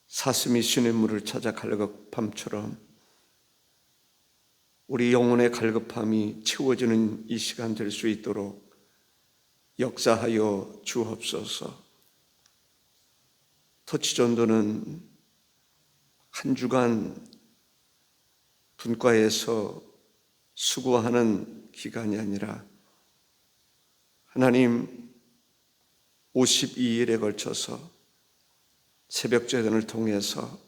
사슴이 시냇물을 찾아 갈급함처럼 우리 영혼의 갈급함이 채워지는 이 시간 될 수 있도록 역사하여 주옵소서. 터치전도는 한 주간 분과에서 수고하는 기간이 아니라 하나님 52일에 걸쳐서 새벽제단을 통해서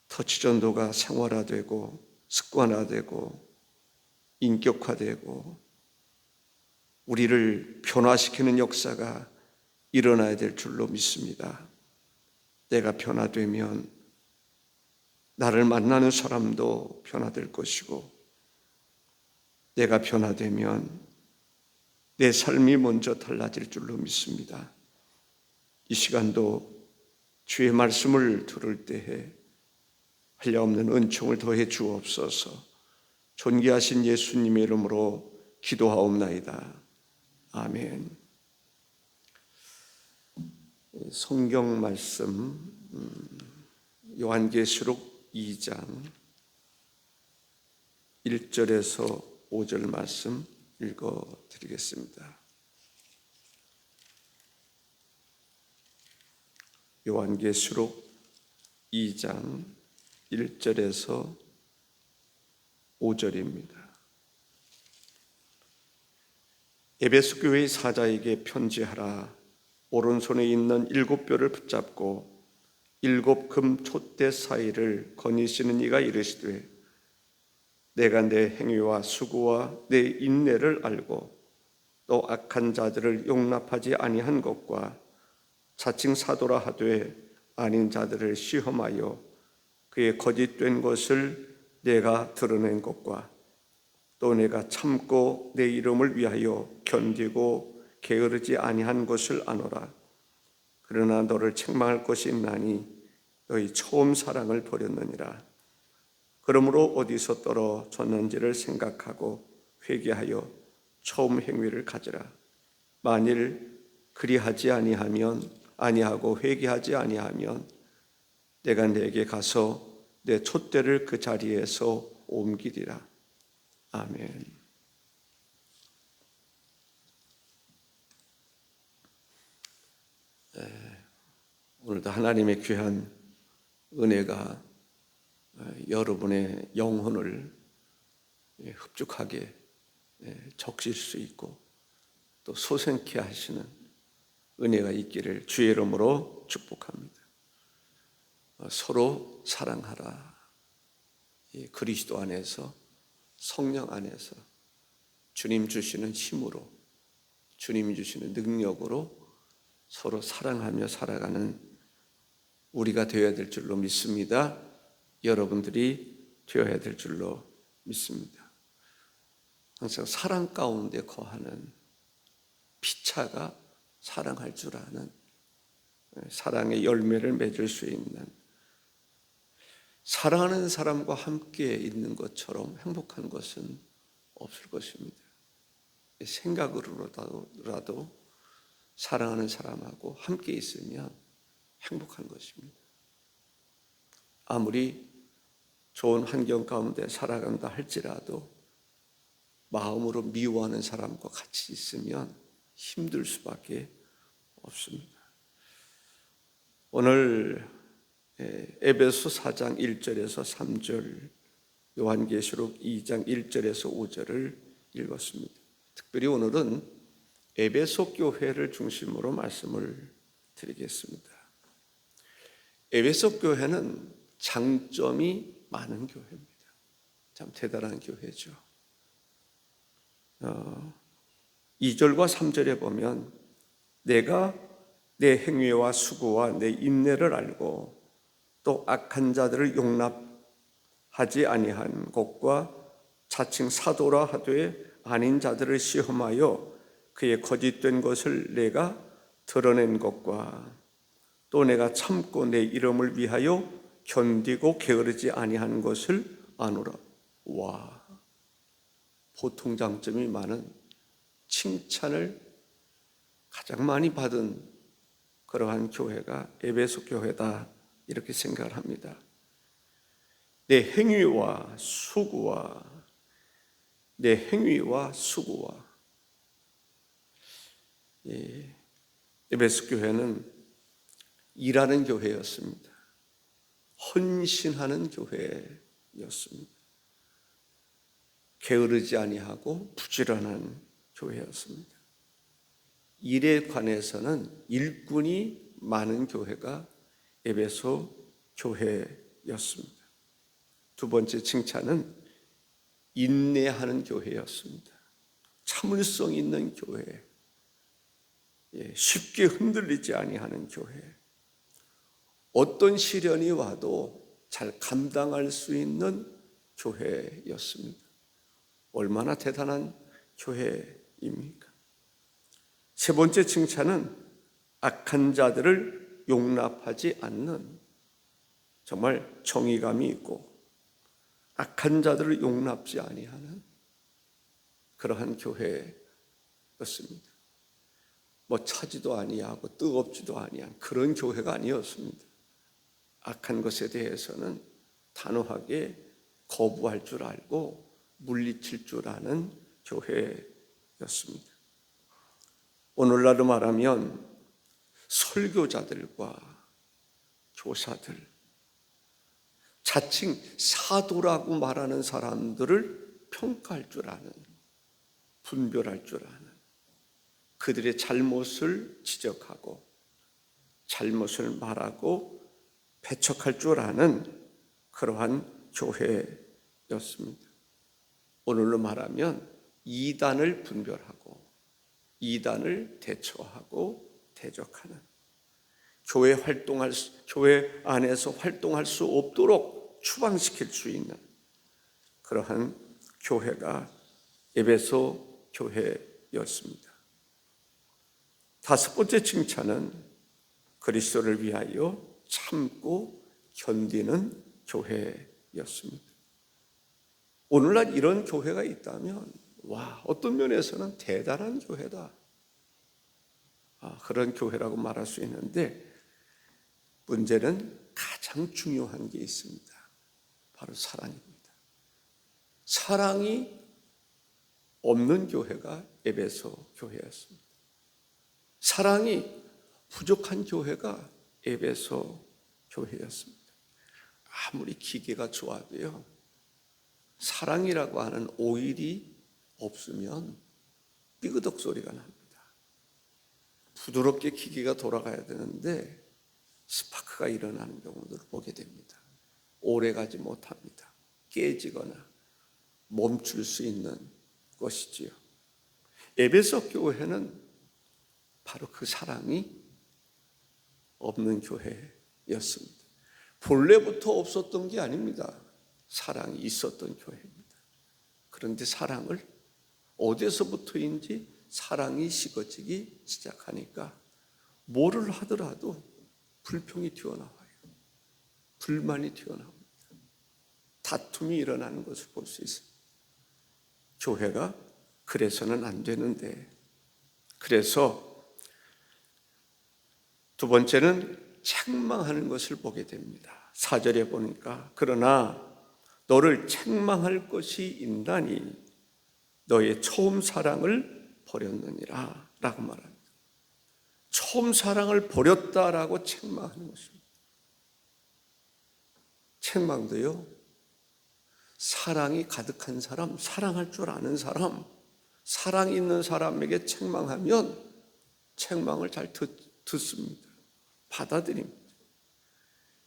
터치전도가 생활화되고 습관화되고 인격화되고 우리를 변화시키는 역사가 일어나야 될 줄로 믿습니다. 내가 변화되면 나를 만나는 사람도 변화될 것이고, 내가 변화되면 내 삶이 먼저 달라질 줄로 믿습니다. 이 시간도 주의 말씀을 들을 때에 한량없는 은총을 더해 주옵소서. 존귀하신 예수님의 이름으로 기도하옵나이다. 아멘. 성경 말씀 요한계시록 2장 1절에서 5절 말씀 읽어드리겠습니다. 요한계시록 2장 1절에서 5절입니다. 에베소 교회의 사자에게 편지하라. 오른손에 있는 7뼈를 붙잡고 7 금 촛대 사이를 거니시는 이가 이르시되, 내가 내 행위와 수고와 내 인내를 알고 또 악한 자들을 용납하지 아니한 것과 자칭 사도라 하되 아닌 자들을 시험하여 그의 거짓된 것을 내가 드러낸 것과 또 내가 참고 내 이름을 위하여 견디고 게으르지 아니한 것을 아노라. 그러나 너를 책망할 것이 있나니 너희 처음 사랑을 버렸느니라. 그러므로 어디서 떨어졌는지를 생각하고 회개하여 처음 행위를 가지라. 만일 그리하지 아니하고 회개하지 아니하면 내가 내게 가서 내 촛대를 그 자리에서 옮기리라. 아멘. 오늘도 하나님의 귀한 은혜가 여러분의 영혼을 흡족하게 적실 수 있고 또 소생케 하시는 은혜가 있기를 주의 이름으로 축복합니다. 서로 사랑하라. 그리스도 안에서, 성령 안에서 주님 주시는 힘으로, 주님 주시는 능력으로 서로 사랑하며 살아가는 우리가 되어야 될 줄로 믿습니다. 여러분들이 되어야 될 줄로 믿습니다. 항상 사랑 가운데 거하는 피차가 사랑할 줄 아는, 사랑의 열매를 맺을 수 있는, 사랑하는 사람과 함께 있는 것처럼 행복한 것은 없을 것입니다. 생각으로라도 사랑하는 사람하고 함께 있으면 행복한 것입니다. 아무리 좋은 환경 가운데 살아간다 할지라도 마음으로 미워하는 사람과 같이 있으면 힘들 수밖에 없습니다. 오늘 에베소 4장 1절에서 3절, 요한계시록 2장 1절에서 5절을 읽었습니다. 특별히 오늘은 에베소 교회를 중심으로 말씀을 드리겠습니다. 에베소 교회는 장점이 많은 교회입니다. 참 대단한 교회죠. 2절과 3절에 보면 내가 내 행위와 수고와 내 인내를 알고 또 악한 자들을 용납하지 아니한 것과 자칭 사도라 하되 아닌 자들을 시험하여 그의 거짓된 것을 내가 드러낸 것과 또 내가 참고 내 이름을 위하여 견디고 게으르지 아니한 것을 아노라. 와, 보통 장점이 많은 칭찬을 가장 많이 받은 그러한 교회가 에베소 교회다 이렇게 생각을 합니다. 내 행위와 수고와 에베소 교회는 일하는 교회였습니다. 헌신하는 교회였습니다. 게으르지 아니하고 부지런한 교회였습니다. 일에 관해서는 일꾼이 많은 교회가 에베소 교회였습니다. 두 번째 칭찬은 인내하는 교회였습니다. 참을성 있는 교회, 쉽게 흔들리지 아니하는 교회, 어떤 시련이 와도 잘 감당할 수 있는 교회였습니다. 얼마나 대단한 교회입니까? 세 번째 칭찬은 악한 자들을 용납하지 않는, 정말 정의감이 있고 악한 자들을 용납지 아니하는 그러한 교회였습니다. 차지도 아니하고 뜨겁지도 아니한 그런 교회가 아니었습니다. 악한 것에 대해서는 단호하게 거부할 줄 알고 물리칠 줄 아는 교회였습니다. 오늘날로 말하면 설교자들과 교사들, 자칭 사도라고 말하는 사람들을 평가할 줄 아는, 분별할 줄 아는, 그들의 잘못을 지적하고 잘못을 말하고 배척할 줄 아는 그러한 교회였습니다. 오늘로 말하면 이단을 분별하고 이단을 대처하고 대적하는, 교회 안에서 활동할 수 없도록 추방시킬 수 있는 그러한 교회가 에베소 교회였습니다. 다섯 번째 칭찬은 그리스도를 위하여 참고 견디는 교회였습니다. 오늘날 이런 교회가 있다면 어떤 면에서는 대단한 교회다, 그런 교회라고 말할 수 있는데, 문제는 가장 중요한 게 있습니다. 바로 사랑입니다. 사랑이 없는 교회가 에베소 교회였습니다. 사랑이 부족한 교회가 에베소 교회였습니다. 아무리 기계가 좋아도요, 사랑이라고 하는 오일이 없으면 삐그덕 소리가 납니다. 부드럽게 기계가 돌아가야 되는데 스파크가 일어나는 경우들을 보게 됩니다. 오래 가지 못합니다. 깨지거나 멈출 수 있는 것이지요. 에베소 교회는 바로 그 사랑이 없는 교회였습니다. 본래부터 없었던 게 아닙니다. 사랑이 있었던 교회입니다. 그런데 사랑을 어디서부터인지 사랑이 식어지기 시작하니까 뭐를 하더라도 불평이 튀어나와요. 불만이 튀어나옵니다. 다툼이 일어나는 것을 볼 수 있습니다. 교회가 그래서는 안 되는데, 그래서 두 번째는 책망하는 것을 보게 됩니다. 4절에 보니까 그러나 너를 책망할 것이 있나니 너의 처음 사랑을 버렸느니라 라고 말합니다. 처음 사랑을 버렸다라고 책망하는 것입니다. 책망도요, 사랑이 가득한 사람, 사랑할 줄 아는 사람, 사랑이 있는 사람에게 책망하면 책망을 잘 듣습니다. 받아들입니다.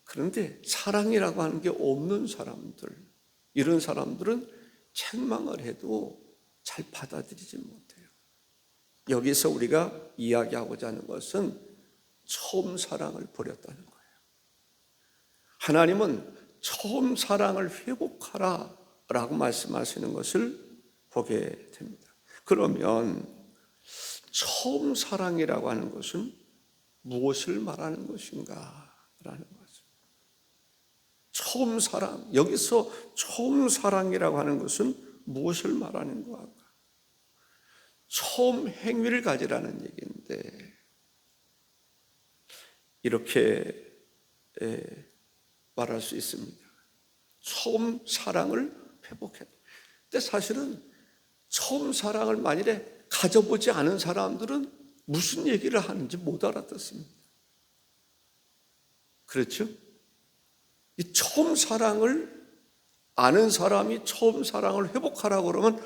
그런데 사랑이라고 하는 게 없는 사람들, 이런 사람들은 책망을 해도 잘 받아들이지 못해요. 여기서 우리가 이야기하고자 하는 것은 처음 사랑을 버렸다는 거예요. 하나님은 처음 사랑을 회복하라 라고 말씀하시는 것을 보게 됩니다. 그러면 처음 사랑이라고 하는 것은 무엇을 말하는 것인가 라는 거죠. 처음 사랑, 여기서 처음 사랑이라고 하는 것은 무엇을 말하는 건가? 처음 행위를 가지라는 얘기인데, 이렇게 말할 수 있습니다. 처음 사랑을 회복했다. 근데 사실은 처음 사랑을 만일에 가져보지 않은 사람들은 무슨 얘기를 하는지 못 알아듣습니다. 그렇죠? 이 처음 사랑을 아는 사람이 처음 사랑을 회복하라고 그러면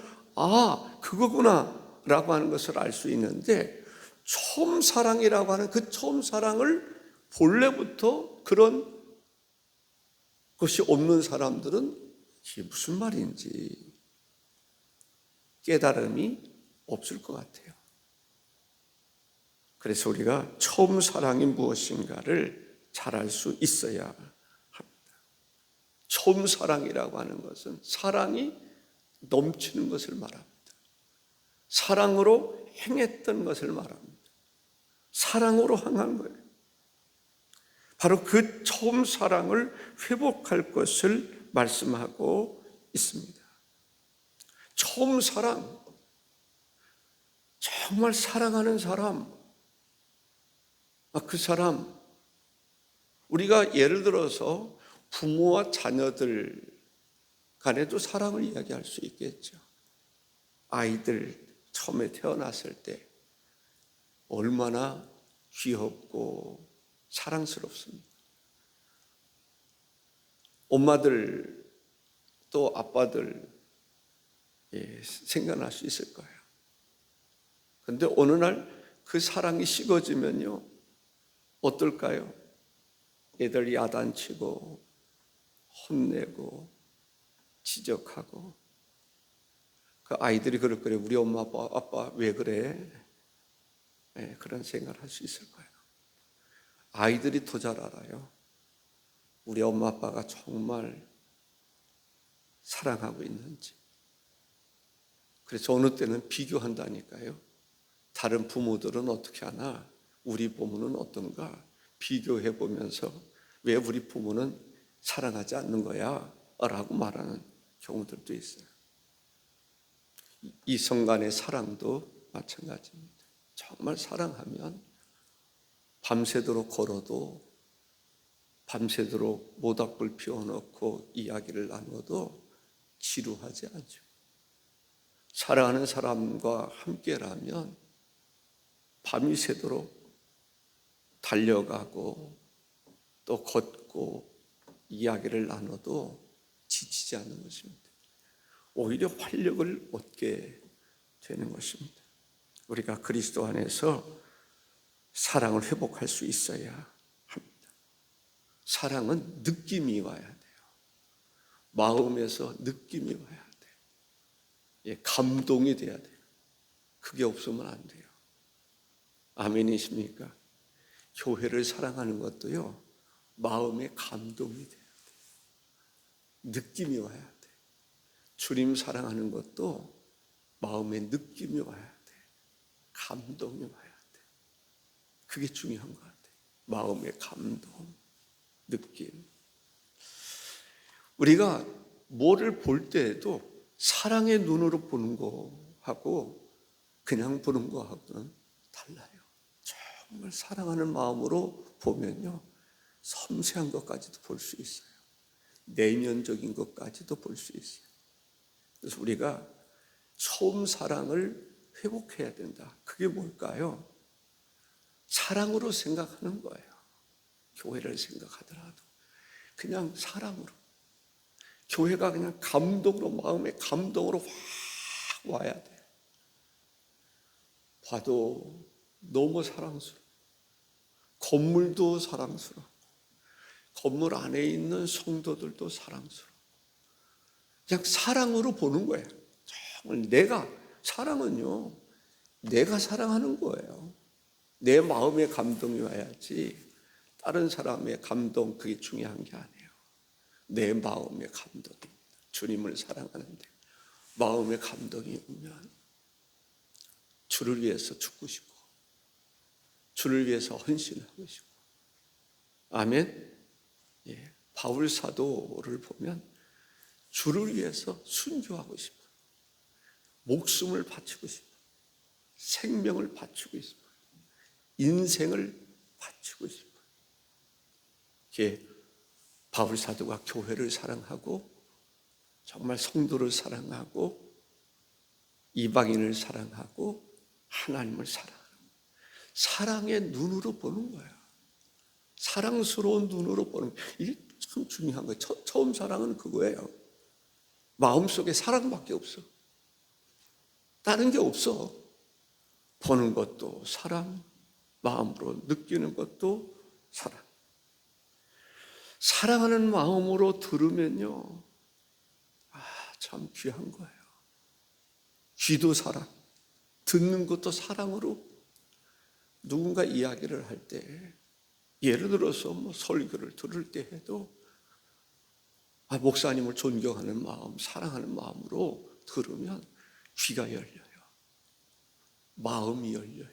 그거구나 라고 하는 것을 알 수 있는데, 처음 사랑이라고 하는 그 처음 사랑을 본래부터 그런 것이 없는 사람들은 이게 무슨 말인지 깨달음이 없을 것 같아요. 그래서 우리가 처음 사랑이 무엇인가를 잘 알 수 있어야 합니다. 처음 사랑이라고 하는 것은 사랑이 넘치는 것을 말합니다. 사랑으로 행했던 것을 말합니다. 사랑으로 향한 거예요. 바로 그 처음 사랑을 회복할 것을 말씀하고 있습니다. 처음 사랑, 정말 사랑하는 사람, 그 사람, 우리가 예를 들어서 부모와 자녀들 간에도 사랑을 이야기할 수 있겠죠. 아이들 처음에 태어났을 때 얼마나 귀엽고 사랑스럽습니다. 엄마들 또 아빠들 생각날 수 있을 거예요. 그런데 어느 날 그 사랑이 식어지면요, 어떨까요? 애들 야단치고 혼내고 지적하고, 그 아이들이 그럴 거예요. 우리 엄마 아빠 왜 그래? 그런 생각을 할 수 있을 거예요. 아이들이 더 잘 알아요. 우리 엄마 아빠가 정말 사랑하고 있는지. 그래서 어느 때는 비교한다니까요. 다른 부모들은 어떻게 하나, 우리 부모는 어떤가 비교해 보면서 왜 우리 부모는 사랑하지 않는 거야? 라고 말하는 경우들도 있어요. 이성 간의 사랑도 마찬가지입니다. 정말 사랑하면 밤새도록 걸어도, 밤새도록 모닥불 피워놓고 이야기를 나눠도 지루하지 않죠. 사랑하는 사람과 함께라면 밤이 새도록 달려가고 또 걷고 이야기를 나눠도 지치지 않는 것입니다. 오히려 활력을 얻게 되는 것입니다. 우리가 그리스도 안에서 사랑을 회복할 수 있어야 합니다. 사랑은 느낌이 와야 돼요. 마음에서 느낌이 와야 돼요. 감동이 돼야 돼요. 그게 없으면 안 돼요. 아멘이십니까? 교회를 사랑하는 것도요, 마음의 감동이 돼야 돼요. 느낌이 와야 돼요. 주님 사랑하는 것도 마음의 느낌이 와야 돼요. 감동이 와야 돼요. 그게 중요한 것 같아요. 마음의 감동, 느낌. 우리가 뭐를 볼 때에도 사랑의 눈으로 보는 거하고 그냥 보는 거하고는 달라요. 정말 사랑하는 마음으로 보면요, 섬세한 것까지도 볼 수 있어요. 내면적인 것까지도 볼 수 있어요. 그래서 우리가 처음 사랑을 회복해야 된다. 그게 뭘까요? 사랑으로 생각하는 거예요. 교회를 생각하더라도 그냥 사랑으로, 교회가 그냥 감동으로, 마음의 감동으로 확 와야 돼요. 봐도 너무 사랑스러워. 건물도 사랑스러워. 건물 안에 있는 성도들도 사랑스러워. 그냥 사랑으로 보는 거예요. 정말 사랑은요, 내가 사랑하는 거예요. 내 마음의 감동이 와야지 다른 사람의 감동, 그게 중요한 게 아니에요. 내 마음의 감동이, 주님을 사랑하는데 마음의 감동이 오면 주를 위해서 죽고 싶고 주를 위해서 헌신하고 싶고. 아멘. 바울 사도를 보면 주를 위해서 순교하고 싶어, 목숨을 바치고 싶어, 생명을 바치고 싶어, 인생을 바치고 싶어. 이렇게 바울 사도가 교회를 사랑하고 정말 성도를 사랑하고 이방인을 사랑하고 하나님을 사랑하는 사랑의 눈으로 보는 거야. 사랑스러운 눈으로 보는 거야. 이게 참 중요한 거예요. 처음 사랑은 그거예요. 마음속에 사랑밖에 없어. 다른 게 없어. 보는 것도 사랑, 마음으로 느끼는 것도 사랑. 사랑하는 마음으로 들으면요, 참 귀한 거예요. 귀도 사랑, 듣는 것도 사랑으로. 누군가 이야기를 할 때, 예를 들어서 설교를 들을 때 해도 목사님을 존경하는 마음, 사랑하는 마음으로 들으면 귀가 열려요. 마음이 열려요.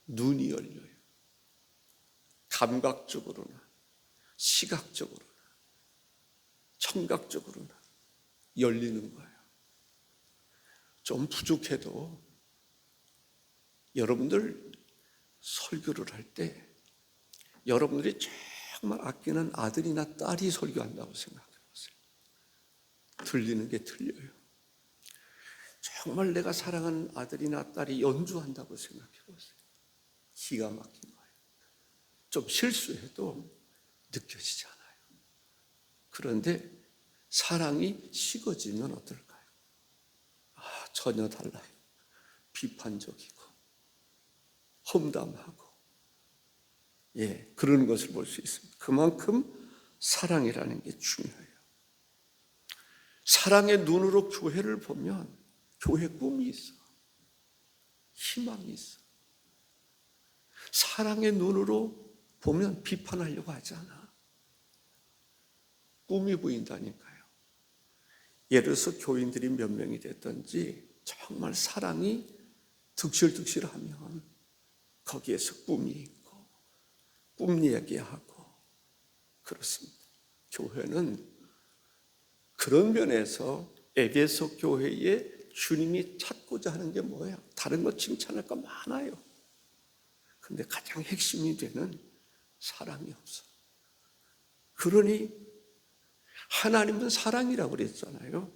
눈이 열려요. 감각적으로나 시각적으로나 청각적으로나 열리는 거예요. 좀 부족해도 여러분들 설교를 할 때 여러분들이 정말 아끼는 아들이나 딸이 설교한다고 생각해 보세요. 들리는 게 틀려요. 정말 내가 사랑하는 아들이나 딸이 연주한다고 생각해 보세요. 기가 막힌 거예요. 좀 실수해도 느껴지잖아요. 그런데 사랑이 식어지면 어떨까요? 전혀 달라요. 비판적이고 험담하고 그런 것을 볼 수 있습니다. 그만큼 사랑이라는 게 중요해요. 사랑의 눈으로 교회를 보면 교회 꿈이 있어. 희망이 있어. 사랑의 눈으로 보면 비판하려고 하지 않아. 꿈이 보인다니까요. 예를 들어서 교인들이 몇 명이 됐든지 정말 사랑이 득실득실하면 거기에서 꿈이 있고 꿈 얘기하고 그렇습니다. 교회는 그런 면에서 에베소 교회에 주님이 찾고자 하는 게 뭐예요? 다른 거 칭찬할 거 많아요. 근데 가장 핵심이 되는 사랑이 없어. 그러니 하나님은 사랑이라고 그랬잖아요.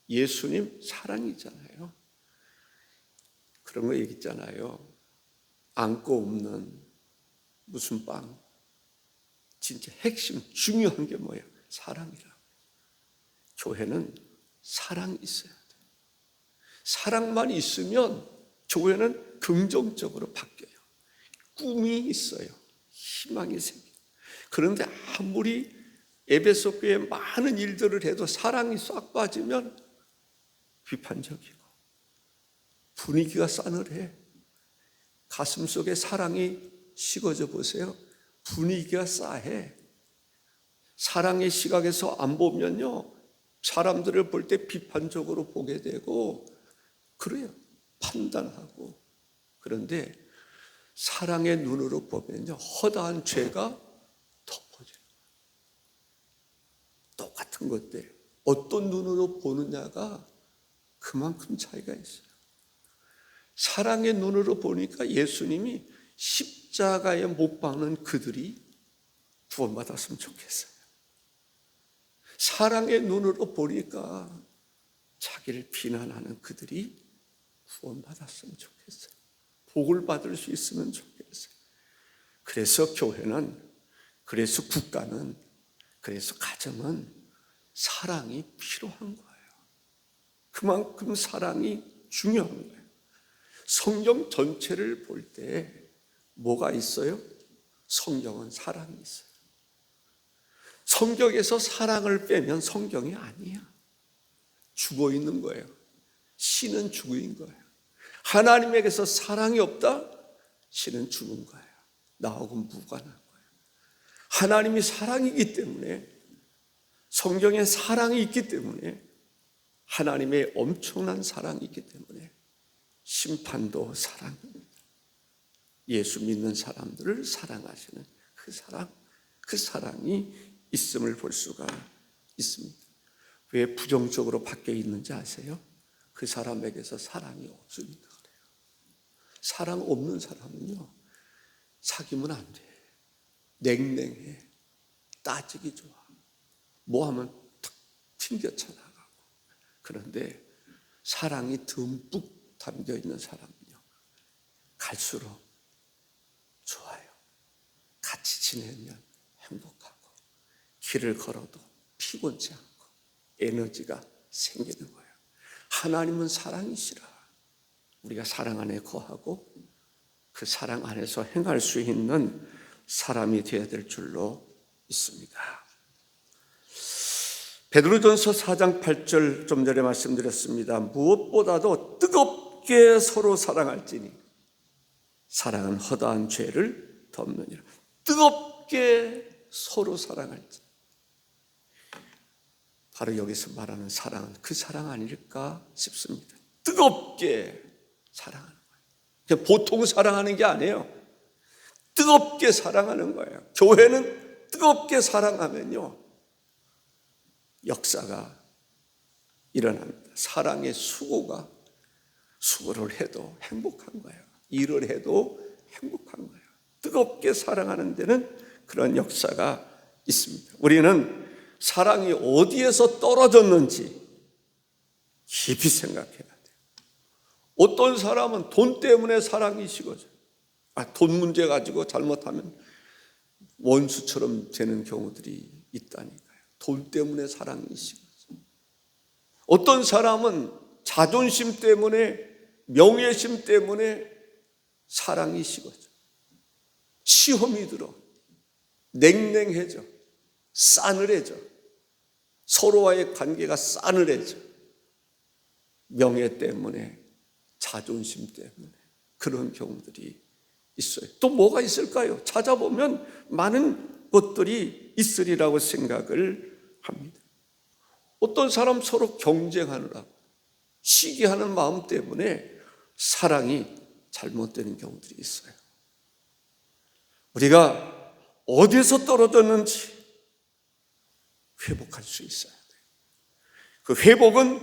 예수님 사랑이잖아요. 그런 거 얘기했잖아요. 안고 없는 무슨 빵. 진짜 핵심 중요한 게 뭐예요? 사랑이라고. 교회는 사랑이 있어야 돼요. 사랑만 있으면 교회는 긍정적으로 바뀌어요. 꿈이 있어요. 희망이 생겨요. 그런데 아무리 에베소 교회에 많은 일들을 해도 사랑이 싹 빠지면 비판적이고 분위기가 싸늘해. 가슴 속에 사랑이 식어져 보세요. 분위기가 싸해. 사랑의 시각에서 안 보면요, 사람들을 볼 때 비판적으로 보게 되고 그래요. 판단하고. 그런데 사랑의 눈으로 보면요, 허다한 죄가 덮어져요. 똑같은 것들 어떤 눈으로 보느냐가 그만큼 차이가 있어요. 사랑의 눈으로 보니까 예수님이 십자가에 못 박는 그들이 구원받았으면 좋겠어요. 사랑의 눈으로 보니까 자기를 비난하는 그들이 구원받았으면 좋겠어요. 복을 받을 수 있으면 좋겠어요. 그래서 교회는, 그래서 국가는, 그래서 가정은 사랑이 필요한 거예요. 그만큼 사랑이 중요한 거예요. 성경 전체를 볼 때 뭐가 있어요? 성경은 사랑이 있어요. 성경에서 사랑을 빼면 성경이 아니야. 죽어 있는 거예요. 신은 죽은 거예요. 하나님에게서 사랑이 없다? 신은 죽은 거예요. 나하고는 무관한 거예요. 하나님이 사랑이기 때문에, 성경에 사랑이 있기 때문에, 하나님의 엄청난 사랑이 있기 때문에 심판도 사랑입니다. 예수 믿는 사람들을 사랑하시는 그 사랑이 있음을 볼 수가 있습니다. 왜 부정적으로 바뀌어 있는지 아세요? 그 사람에게서 사랑이 없으니까 그래요. 사랑 없는 사람은요, 사귀면 안 돼. 냉랭해. 따지기 좋아. 뭐 하면 탁 튕겨쳐 나가고. 그런데 사랑이 듬뿍 담겨 있는 사람은요, 갈수록 좋아요. 같이 지내면 행복하고, 길을 걸어도 피곤치 않고 에너지가 생기는 거예요. 하나님은 사랑이시라. 우리가 사랑 안에 거하고 그 사랑 안에서 행할 수 있는 사람이 되어야 될 줄로 믿습니다. 베드로전서 4장 8절 좀 전에 말씀드렸습니다. 무엇보다도 뜨겁게 서로 사랑할지니 사랑은 허다한 죄를 덮느니라. 뜨겁게 서로 사랑할지. 바로 여기서 말하는 사랑은 그 사랑 아닐까 싶습니다. 뜨겁게 사랑하는 거예요. 보통 사랑하는 게 아니에요. 뜨겁게 사랑하는 거예요. 교회는 뜨겁게 사랑하면요, 역사가 일어납니다. 사랑의 수고를 해도 행복한 거예요. 일을 해도 행복한 거예요. 뜨겁게 사랑하는 데는 그런 역사가 있습니다. 우리는 사랑이 어디에서 떨어졌는지 깊이 생각해야 돼요. 어떤 사람은 돈 때문에 사랑이 식어져요. 돈 문제 가지고 잘못하면 원수처럼 되는 경우들이 있다니까요. 돈 때문에 사랑이 식어져요. 어떤 사람은 자존심 때문에, 명예심 때문에 사랑이 식어져요. 시험이 들어, 냉랭해져, 싸늘해져, 서로와의 관계가 싸늘해져. 명예 때문에, 자존심 때문에 그런 경우들이 있어요. 또 뭐가 있을까요? 찾아보면 많은 것들이 있으리라고 생각을 합니다. 어떤 사람 서로 경쟁하느라고 시기하는 마음 때문에 사랑이 잘못되는 경우들이 있어요. 우리가 어디서 떨어졌는지 회복할 수 있어야 돼요. 그 회복은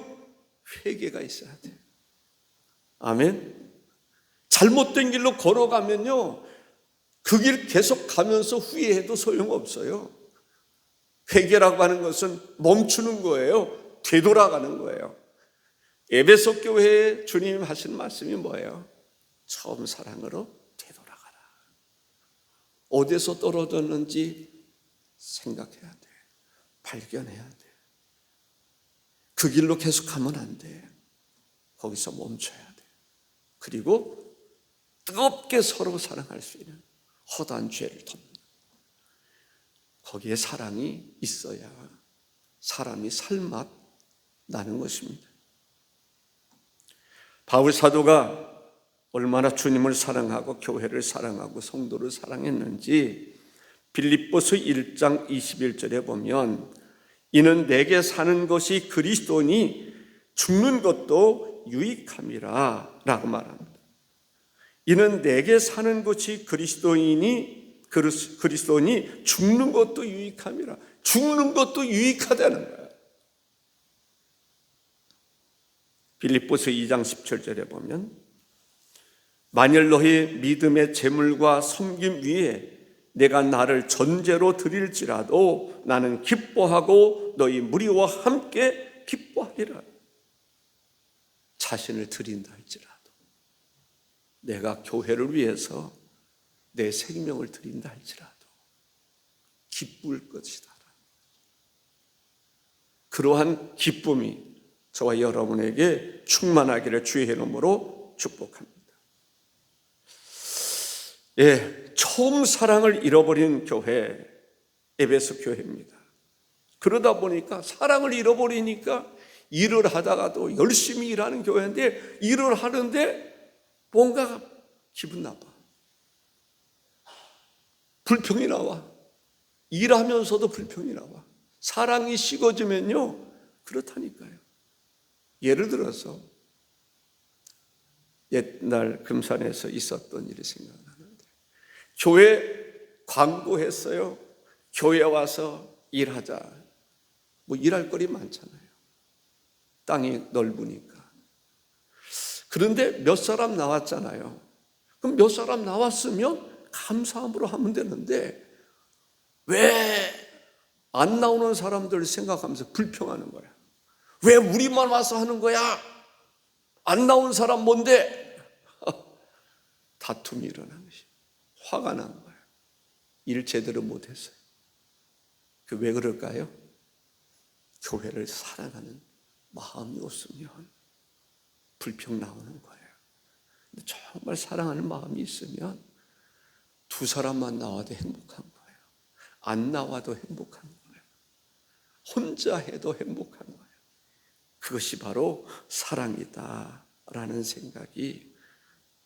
회개가 있어야 돼요. 아멘. 잘못된 길로 걸어가면요, 그 길 계속 가면서 후회해도 소용없어요. 회개라고 하는 것은 멈추는 거예요. 되돌아가는 거예요. 에베소 교회에 주님 하신 말씀이 뭐예요? 처음 사랑으로 되돌아가라. 어디서 떨어졌는지 생각해야 돼. 발견해야 돼. 그 길로 계속 가면 안 돼. 거기서 멈춰야 돼. 그리고 뜨겁게 서로 사랑할 수 있는 허다한 죄를 덮는, 거기에 사랑이 있어야 사람이 살맛 나는 것입니다. 바울 사도가 얼마나 주님을 사랑하고 교회를 사랑하고 성도를 사랑했는지 빌립보서 1장 21절에 보면, 이는 내게 사는 것이 그리스도니 죽는 것도 유익함이라 라고 말합니다. 이는 내게 사는 것이 그리스도니 죽는 것도 유익함이라. 죽는 것도 유익하다는 거예요. 빌립보서 2장 17절에 보면, 만일 너희 믿음의 재물과 섬김 위에 내가 나를 전제로 드릴지라도 나는 기뻐하고 너희 무리와 함께 기뻐하리라. 자신을 드린다 할지라도, 내가 교회를 위해서 내 생명을 드린다 할지라도 기쁠 것이다. 그러한 기쁨이 저와 여러분에게 충만하기를 주의 이름으로 축복합니다. 처음 사랑을 잃어버린 교회, 에베소 교회입니다. 그러다 보니까 사랑을 잃어버리니까 일을 하다가도 열심히 일하는 교회인데, 일을 하는데 뭔가 기분 나빠. 불평이 나와. 일하면서도 불평이 나와. 사랑이 식어지면요, 그렇다니까요. 예를 들어서 옛날 금산에서 있었던 일이 생각나는데, 교회 광고했어요. 교회 와서 일하자. 뭐 일할 거리 많잖아요. 땅이 넓으니까. 그런데 몇 사람 나왔잖아요. 그럼 몇 사람 나왔으면 감사함으로 하면 되는데, 왜 안 나오는 사람들 생각하면서 불평하는 거야. 왜 우리만 와서 하는 거야? 안 나온 사람 뭔데? 다툼이 일어난 것이, 화가 난 거야. 일 제대로 못했어요. 왜 그럴까요? 교회를 사랑하는 마음이 없으면 불평 나오는 거예요. 근데 정말 사랑하는 마음이 있으면 두 사람만 나와도 행복한 거예요. 안 나와도 행복한 거예요. 혼자 해도 행복한 거예요. 그것이 바로 사랑이다라는 생각이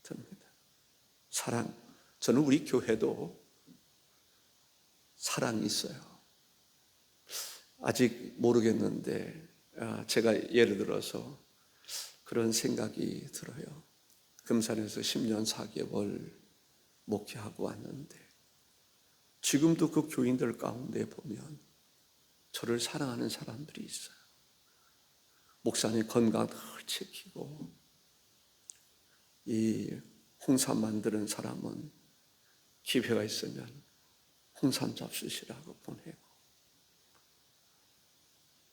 듭니다. 사랑. 저는 우리 교회도 사랑이 있어요. 아직 모르겠는데 제가 예를 들어서 그런 생각이 들어요. 금산에서 10년 4개월 목회하고 왔는데 지금도 그 교인들 가운데 보면 저를 사랑하는 사람들이 있어요. 목사님 건강 늘 지키고, 이 홍삼 만드는 사람은 기회가 있으면 홍삼 잡수시라고 보내고,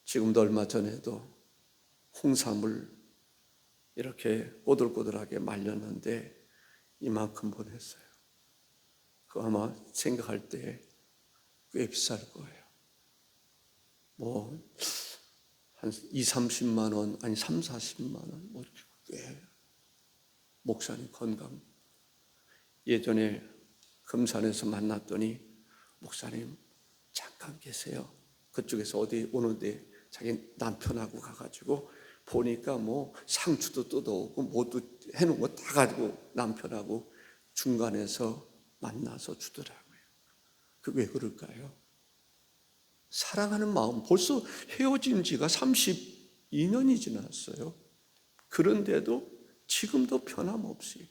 지금도 얼마 전에도 홍삼을 이렇게 꼬들꼬들하게 말렸는데 이만큼 보냈어요. 그거 아마 생각할 때 꽤 비쌀 거예요. 뭐 한 2, 30만 원, 아니 3, 40만 원, 뭐 꽤. 목사님 건강. 예전에 금산에서 만났더니 목사님 잠깐 계세요. 그쪽에서 어디 오는데 자기 남편하고 가가지고 보니까 뭐 상추도 뜯어오고 뭐도 해놓은 거 다 가지고 남편하고 중간에서 만나서 주더라고요. 그 왜 그럴까요? 사랑하는 마음. 벌써 헤어진 지가 32년이 지났어요. 그런데도 지금도 변함없이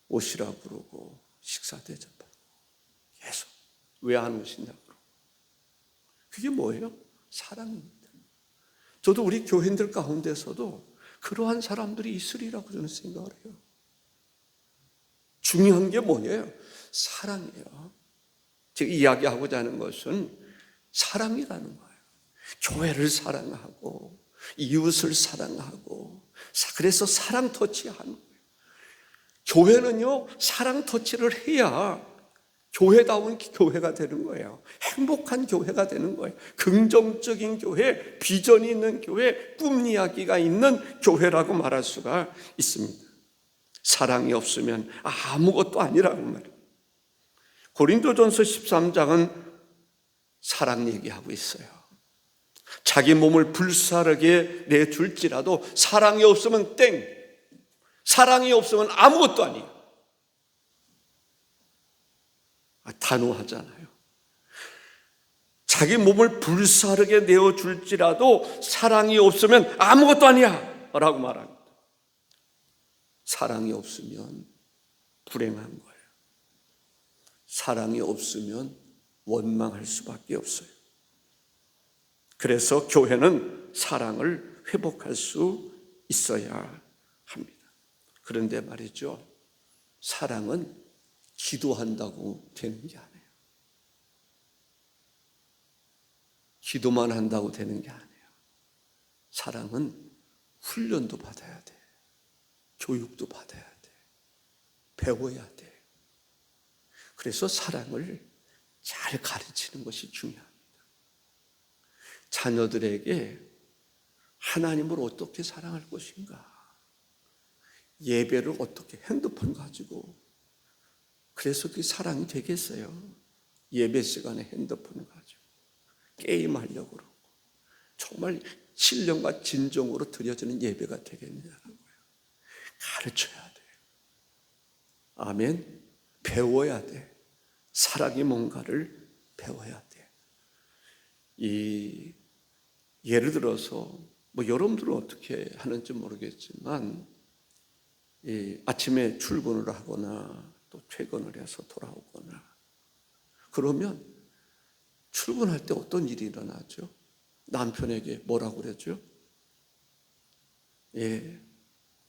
오시라 부르고 식사 대접하고 계속 왜 안 오시냐고. 그게 뭐예요? 사랑입니다. 저도 우리 교인들 가운데서도 그러한 사람들이 있으리라고 저는 생각을 해요. 중요한 게 뭐예요? 사랑이에요. 제가 이야기하고자 하는 것은 사랑이라는 거예요. 교회를 사랑하고 이웃을 사랑하고, 그래서 사랑 터치하는 거예요. 교회는요, 사랑 터치를 해야 교회다운 교회가 되는 거예요. 행복한 교회가 되는 거예요. 긍정적인 교회, 비전이 있는 교회, 꿈 이야기가 있는 교회라고 말할 수가 있습니다. 사랑이 없으면 아무것도 아니라고 말해요. 고린도전서 13장은 사랑 얘기하고 있어요. 자기 몸을 불사르게 내줄지라도 사랑이 없으면 땡. 사랑이 없으면 아무것도 아니에요. 단호하잖아요. 자기 몸을 불사르게 내어줄지라도 사랑이 없으면 아무것도 아니야 라고 말합니다. 사랑이 없으면 불행한 거예요. 사랑이 없으면 원망할 수밖에 없어요. 그래서 교회는 사랑을 회복할 수 있어야 합니다. 그런데 말이죠, 사랑은 기도한다고 되는 게 아니에요. 기도만 한다고 되는 게 아니에요. 사랑은 훈련도 받아야 돼. 교육도 받아야 돼. 배워야 돼. 그래서 사랑을 잘 가르치는 것이 중요합니다. 자녀들에게 하나님을 어떻게 사랑할 것인가, 예배를 어떻게, 핸드폰 가지고 그래서 그게 사랑이 되겠어요? 예배 시간에 핸드폰 가지고 게임하려고 그러고 정말 신령과 진정으로 드려지는 예배가 되겠냐는 거예요. 가르쳐야 돼요. 아멘. 배워야 돼. 사랑이 뭔가를 배워야 돼. 예를 들어서 뭐 여러분들은 어떻게 하는지 모르겠지만, 아침에 출근을 하거나 또 퇴근을 해서 돌아오거나 그러면 출근할 때 어떤 일이 일어나죠? 남편에게 뭐라고 그랬죠?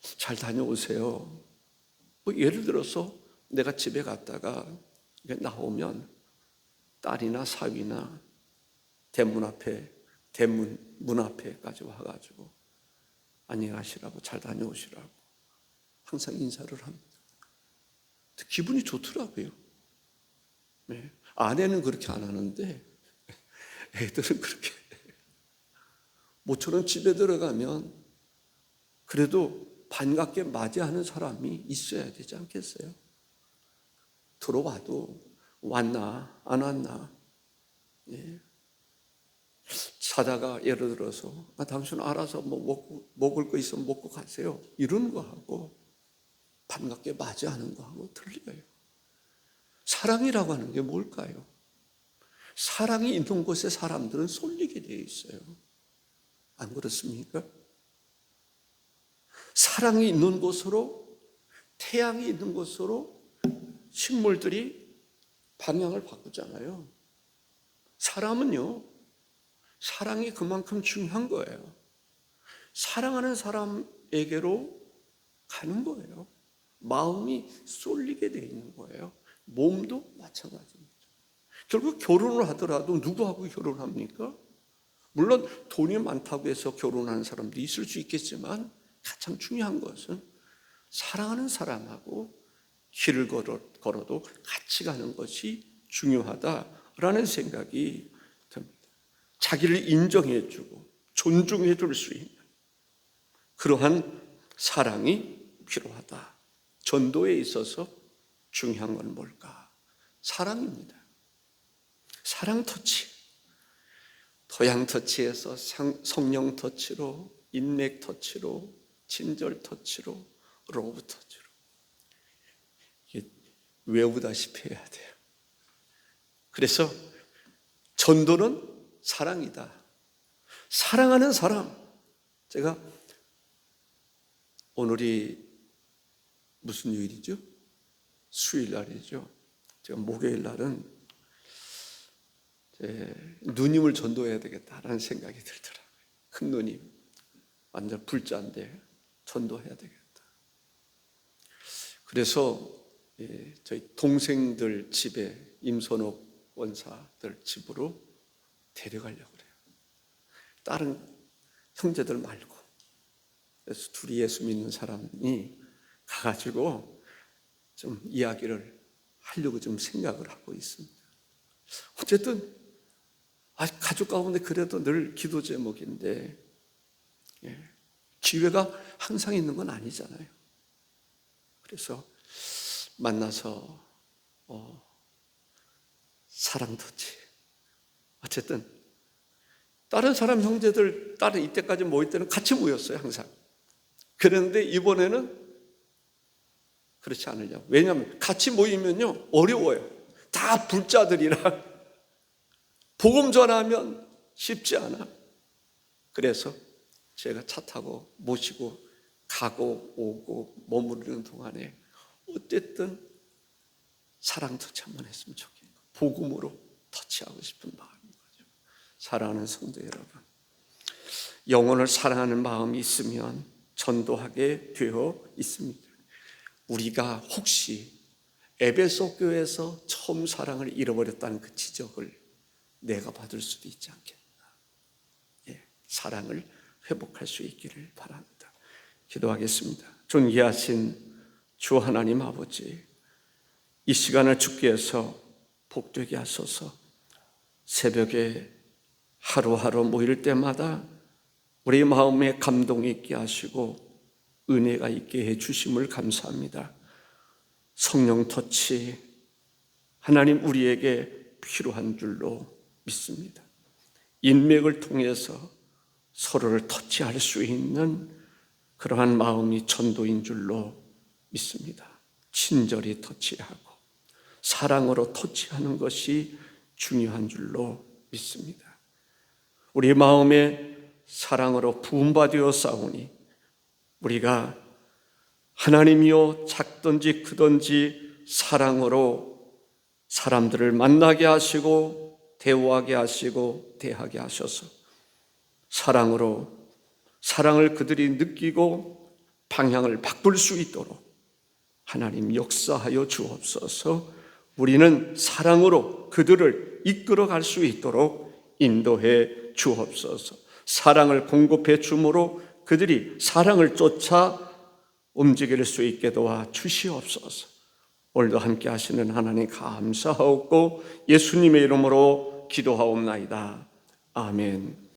잘 다녀오세요. 뭐 예를 들어서 내가 집에 갔다가 나오면 딸이나 사위나 문 앞에까지 와가지고 안녕하시라고, 잘 다녀오시라고 항상 인사를 합니다. 기분이 좋더라고요. 네. 아내는 그렇게 안 하는데 애들은 그렇게. 모처럼 집에 들어가면 그래도 반갑게 맞이하는 사람이 있어야 되지 않겠어요? 들어와도 왔나 안 왔나, 예. 자다가 예를 들어서 당신 알아서 뭐 먹을 거 있으면 먹고 가세요, 이러는 거 하고 반갑게 맞이하는 거 하고 틀려요. 사랑이라고 하는 게 뭘까요? 사랑이 있는 곳에 사람들은 쏠리게 되어 있어요. 안 그렇습니까? 사랑이 있는 곳으로, 태양이 있는 곳으로 식물들이 방향을 바꾸잖아요. 사람은요, 사랑이 그만큼 중요한 거예요. 사랑하는 사람에게로 가는 거예요. 마음이 쏠리게 돼 있는 거예요. 몸도 마찬가지입니다. 결국 결혼을 하더라도 누구하고 결혼합니까? 물론 돈이 많다고 해서 결혼하는 사람도 있을 수 있겠지만 가장 중요한 것은 사랑하는 사람하고 길을 걸어도 같이 가는 것이 중요하다라는 생각이 듭니다. 자기를 인정해주고 존중해줄 수 있는 그러한 사랑이 필요하다. 전도에 있어서 중요한 건 뭘까? 사랑입니다. 사랑 터치. 토양 터치에서 성령 터치로, 인맥 터치로, 친절 터치로, 로브 터치로. 이게 외우다시피 해야 돼요. 그래서 전도는 사랑이다. 사랑하는 사람. 제가 오늘이 무슨 요일이죠? 수요일 날이죠. 제가 목요일 날은 누님을 전도해야 되겠다라는 생각이 들더라고요. 큰 누님, 완전 불자인데 전도해야 되겠다. 그래서 저희 동생들 집에, 임선옥 원사들 집으로 데려가려고 그래요. 다른 형제들 말고. 그래서 둘이 예수 믿는 사람이 가가지고 좀 이야기를 하려고 좀 생각을 하고 있습니다. 어쨌든 가족 가운데 그래도 늘 기도 제목인데, 기회가 항상 있는 건 아니잖아요. 그래서 만나서 사랑 터치. 어쨌든 다른 사람 형제들, 다른 이때까지 모일 때는 같이 모였어요, 항상. 그런데 이번에는 그렇지 않으려고. 왜냐하면 같이 모이면요 어려워요. 다 불자들이라 복음 전하면 쉽지 않아. 그래서 제가 차 타고 모시고 가고 오고 머무르는 동안에 어쨌든 사랑 터치 한번 했으면 좋겠고 복음으로 터치하고 싶은 마음인 거죠. 사랑하는 성도 여러분, 영혼을 사랑하는 마음이 있으면 전도하게 되어 있습니다. 우리가 혹시 에베소 교회에서 처음 사랑을 잃어버렸다는 그 지적을 내가 받을 수도 있지 않겠나. 사랑을 회복할 수 있기를 바랍니다. 기도하겠습니다. 존귀하신 주 하나님 아버지, 이 시간을 주께서 복되게 하소서. 새벽에 하루하루 모일 때마다 우리 마음에 감동이 있게 하시고 은혜가 있게 해주심을 감사합니다. 성령 터치, 하나님 우리에게 필요한 줄로 믿습니다. 인맥을 통해서 서로를 터치할 수 있는 그러한 마음이 전도인 줄로 믿습니다. 친절히 터치하고 사랑으로 터치하는 것이 중요한 줄로 믿습니다. 우리 마음에 사랑으로 부음받아 싸우니 우리가 하나님이여 작든지 크든지 사랑으로 사람들을 만나게 하시고 대우하게 하시고 대하게 하셔서 사랑으로 사랑을 그들이 느끼고 방향을 바꿀 수 있도록 하나님 역사하여 주옵소서. 우리는 사랑으로 그들을 이끌어 갈 수 있도록 인도해 주옵소서. 사랑을 공급해 주므로 그들이 사랑을 쫓아 움직일 수 있게 도와 주시옵소서. 오늘도 함께 하시는 하나님 감사하옵고 예수님의 이름으로 기도하옵나이다. 아멘.